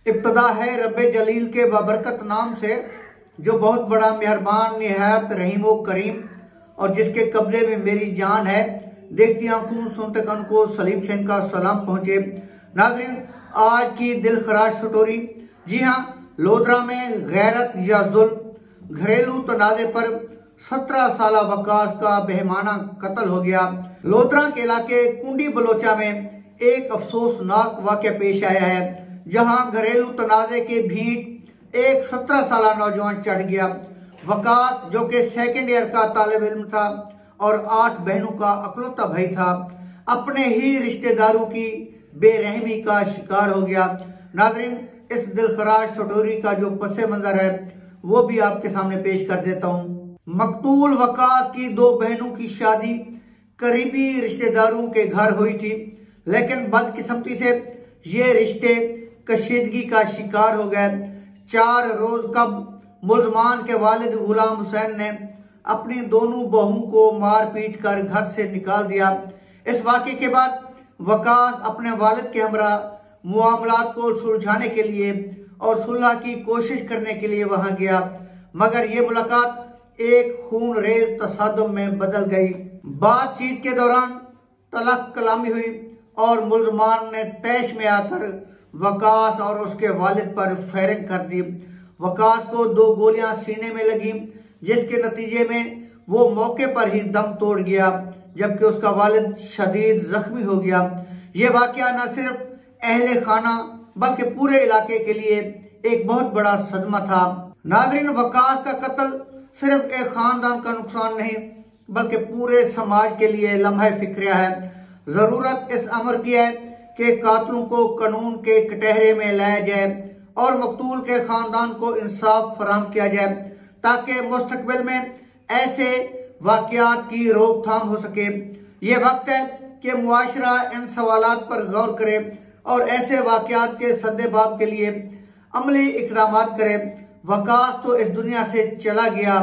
इब्तदा है रब्बे जलील के बाबरकत नाम से, जो बहुत बड़ा मेहरबान निहायत रहीम व करीम और जिसके कब्जे में मेरी जान है। देखती आंखों सुनते कान को सलीम शहन का सलाम पहुंचे। नाज़रीन, आज की दिल खराश स्टोरी, जी हाँ, लोधरा में गैरत या जुल्म, घरेलू तनाज़े पर 17 साल वकास का बेहमाना कत्ल हो गया। लोधरा के इलाके कुंडी बलोचा में एक अफसोसनाक वाक़या पेश आया है, जहां घरेलू तनाज़े के भीड़ एक 17 साल नौजवान चढ़ गया। वकास, जो कि सेकंड ईयर का तालिब इल्म था और 8 बहनों का अकलौता भाई था, अपने ही रिश्तेदारों की बेरहमी का शिकार हो गया। नाज़रीन, इस दिलखराश स्टोरी का जो पसे मंजर है वो भी आपके सामने पेश कर देता हूँ। मकतूल वकास की 2 बहनों की शादी करीबी रिश्तेदारों के घर हुई थी, लेकिन बदकिस्मती से ये रिश्ते कशीदगी का शिकार हो गए। 4 रोज कब मुलजमान के वालिद गुलाम हुसैन ने अपनी दोनों बहू को मार पीट कर घर से निकाल दिया। इस वाक़े के बाद वकास अपने वालिद के हमरा मामलात को सुलझाने के लिए और सुलह की कोशिश करने के लिए वहां गया, मगर ये मुलाकात एक खून रेज तसादुम में बदल गई। बातचीत के दौरान तलक कलामी हुई और मुलजमान ने तैश में आकर वकास और उसके वालिद पर फायरिंग कर दी। वकास को 2 गोलियां सीने में लगी, जिसके नतीजे में वो मौके पर ही दम तोड़ गया, जबकि उसका वालिद शदीद जख्मी हो गया। ये वाकया न सिर्फ अहले खाना बल्कि पूरे इलाके के लिए एक बहुत बड़ा सदमा था। नाज़रीन, वकास का कत्ल सिर्फ एक खानदान का नुकसान नहीं बल्कि पूरे समाज के लिए लम्हा फिक्रिया है। जरूरत इस अमर की है कि कातिलों को कानून के कटहरे में लाया जाए और मकतूल के खानदान को इंसाफ फराहम किया जाए, ताकि मुस्तकबिल में ऐसे वाकयात की रोकथाम हो सके। ये वक्त है कि मुआशरा इन सवालात पर गौर करे और ऐसे वाकयात के सद्देबाब के लिए अमली इक़दामात करे। वकास तो इस दुनिया से चला गया,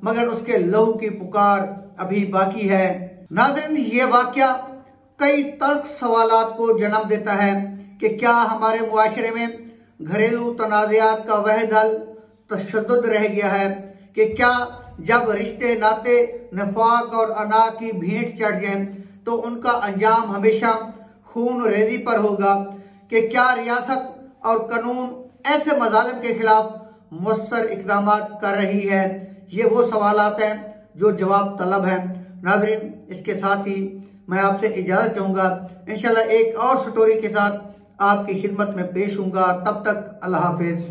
मगर उसके लहू की पुकार अभी बाकी है। नाज़रीन, ये वाकया कई तल्ख सवालात को जन्म देता है कि क्या हमारे मुआशरे में घरेलू तनाज़ात का वहद हल तशद्दुद रह गया है, कि क्या जब रिश्ते नाते नफाक और अना की भेंट चढ़ जाएं तो उनका अंजाम हमेशा खून रेजी पर होगा, कि क्या रियासत और कानून ऐसे मजालिम के खिलाफ मुअस्सर इक़दामात कर रही है। ये वो सवालात हैं जो जवाब तलब हैं। नाज़रीन, इसके साथ ही मैं आपसे इजाज़त चाहूँगा। इंशाल्लाह एक और स्टोरी के साथ आपकी खिदमत में पेश हूँगा। तब तक अल्लाह हाफिज़।